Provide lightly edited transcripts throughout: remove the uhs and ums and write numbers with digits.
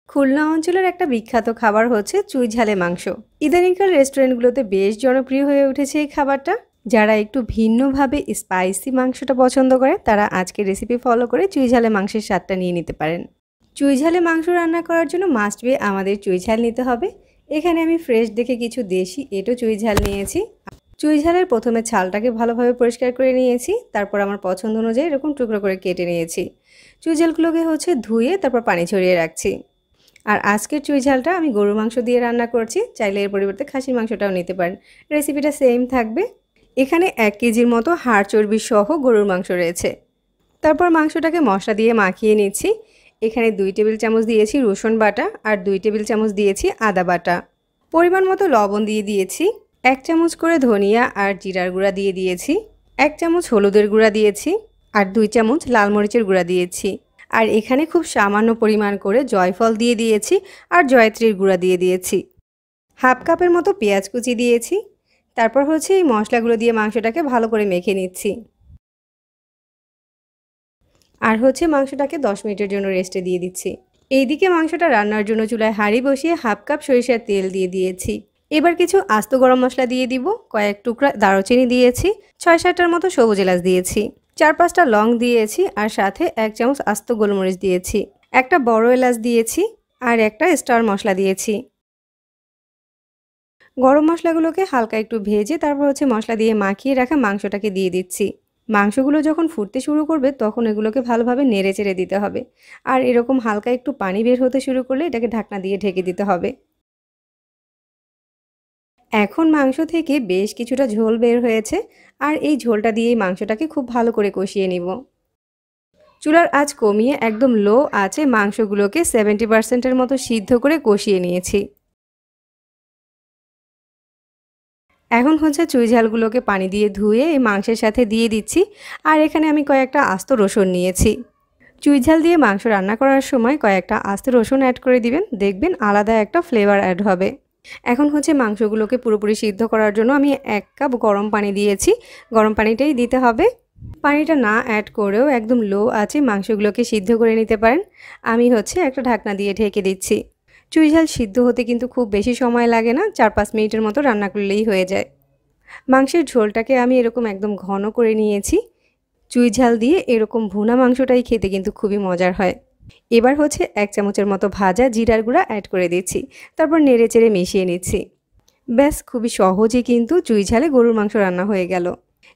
খুলনা অঞ্চলের একটা বিখ্যাত খাবার হচ্ছে চুই ঝালে মাংস। ইদানিংকাল রেস্টুরেন্টগুলোতে বেশ জনপ্রিয় হয়ে উঠেছে এই খাবারটা। যারা একটু ভিন্নভাবে স্পাইসি মাংসটা পছন্দ করে তারা আজকের রেসিপি ফলো করে চুই ঝালে মাংসের স্বাদটা নিয়ে নিতে পারেন। চুই ঝালে মাংস রান্না করার জন্য মাস্ট বি আমাদের চুই ঝাল নিতে হবে। এখানে আমি ফ্রেশ দেখে কিছু দেশি এঁটো চুই ঝাল নিয়েছি। চুই ঝালের প্রথমে ছালটাকে ভালোভাবে পরিষ্কার করে নিয়েছি, তারপর আমার পছন্দ অনুযায়ী এরকম টুকরো করে কেটে নিয়েছি। চুই ঝালগুলোকে ধুয়ে তারপর পানি ছড়িয়ে রাখছি। আর আজকের চুই ঝালটা আমি গরুর মাংস দিয়ে রান্না করছি, চাইলে এর পরিবর্তে খাসির মাংসটাও নিতে পারেন, রেসিপিটা সেম থাকবে। এখানে 1 কেজির মতো হাড় চর্বি সহ গরুর মাংস রয়েছে। তারপর মাংসটাকে মশলা দিয়ে মাখিয়ে নিচ্ছি। এখানে 2 টেবিল চামচ দিয়েছি রসুন বাটা আর 2 টেবিল চামচ দিয়েছি আদা বাটা। পরিমাণ মতো লবণ দিয়ে দিয়েছি। 1 চামচ করে ধনিয়া আর জিরার গুঁড়া দিয়ে দিয়েছি। 1 চামচ হলুদের গুঁড়া দিয়েছি আর 2 চামচ লাল মরিচের গুঁড়া দিয়েছি। আর এখানে খুব সামান্য পরিমাণ করে জয়ফল দিয়ে দিয়েছি আর জয়ত্রীর গুঁড়া দিয়ে দিয়েছি। হাফ কাপের মতো পেঁয়াজ কুচি দিয়েছি। তারপর এই মশলাগুলো দিয়ে মাংসটাকে ভালো করে মেখে নিচ্ছি। আর মাংসটাকে 10 মিনিটের জন্য রেস্টে দিয়ে দিচ্ছি। এইদিকে মাংসটা রান্নার জন্য চুলায় হাঁড়ি বসিয়ে হাফ কাপ সরিষার তেল দিয়ে দিয়েছি। এবার কিছু আস্ত গরম মশলা দিয়ে দিব, কয়েক টুকরা দারুচিনি দিয়েছি, 6-7টার মতো সবুজ এলাচ দিয়েছি, 4-5টা লং দিয়েছি আর সাথে 1 চামচ আস্ত গোলমরিচ দিয়েছি, একটা বড় এলাচ দিয়েছি আর একটা স্টার মশলা দিয়েছি। গরম মশলাগুলোকে হালকা একটু ভেজে তারপর মশলা দিয়ে মাখিয়ে রাখা মাংসটাকে দিয়ে দিচ্ছি। মাংসগুলো যখন ফুটতে শুরু করবে তখন এগুলোকে ভালোভাবে নেড়ে চেড়ে দিতে হবে। আর এরকম হালকা একটু পানি বের হতে শুরু করলে এটাকে ঢাকনা দিয়ে ঢেকে দিতে হবে। এখন মাংস থেকে বেশ কিছুটা ঝোল বের হয়েছে আর এই ঝোলটা দিয়েই মাংসটাকে খুব ভালো করে কষিয়ে নিব। চুলার আঁচ কমিয়ে একদম লো আঁচে মাংসগুলোকে 70%-এর মতো সিদ্ধ করে কষিয়ে নিয়েছি। এখন চুই ঝালগুলোকে পানি দিয়ে ধুয়ে এই মাংসের সাথে দিয়ে দিচ্ছি। আর এখানে আমি কয়েকটা আস্ত রসুন নিয়েছি। চুই ঝাল দিয়ে মাংস রান্না করার সময় কয়েকটা আস্ত রসুন অ্যাড করে দিবেন, দেখবেন আলাদা একটা ফ্লেভার অ্যাড হবে। এখন মাংসগুলোকে পুরোপুরি সিদ্ধ করার জন্য আমি 1 কাপ গরম পানি দিয়েছি। গরম পানিটাই দিতে হবে। পানিটা না অ্যাড করেও একদম লো আঁচে মাংসগুলোকে সিদ্ধ করে নিতে পারেন। আমি একটা ঢাকনা দিয়ে ঢেকে দিচ্ছি। চুই ঝাল সিদ্ধ হতে কিন্তু খুব বেশি সময় লাগে না, 4-5 মিনিটের মতো রান্না করলেই হয়ে যায়। মাংসের ঝোলটাকে আমি এরকম একদম ঘন করে নিয়েছি। চুই ঝাল দিয়ে এরকম ভুনা মাংসটাই খেতে কিন্তু খুবই মজার হয়। এবার 1 চামচের মতো ভাজা জিরার গুঁড়া অ্যাড করে দিচ্ছি। তারপর নেড়ে চেড়ে মিশিয়ে নিচ্ছি। ব্যাস, খুবই সহজে কিন্তু চুই ঝালে গরুর মাংস রান্না হয়ে গেল।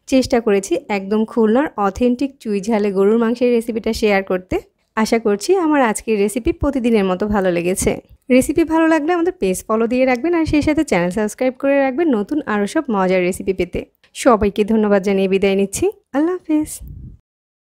চেষ্টা করেছি একদম খুলনার অথেন্টিক চুই ঝালে গরুর মাংসের রেসিপিটা শেয়ার করতে। আশা করছি আমার আজকের রেসিপি প্রতিদিনের মতো ভালো লেগেছে। রেসিপি ভালো লাগলে আমাদের পেজ ফলো দিয়ে রাখবেন আর সেই সাথে চ্যানেল সাবস্ক্রাইব করে রাখবেন নতুন আরও সব মজার রেসিপি পেতে। সবাইকে ধন্যবাদ জানিয়ে বিদায় নিচ্ছি। আল্লাহ হাফেজ।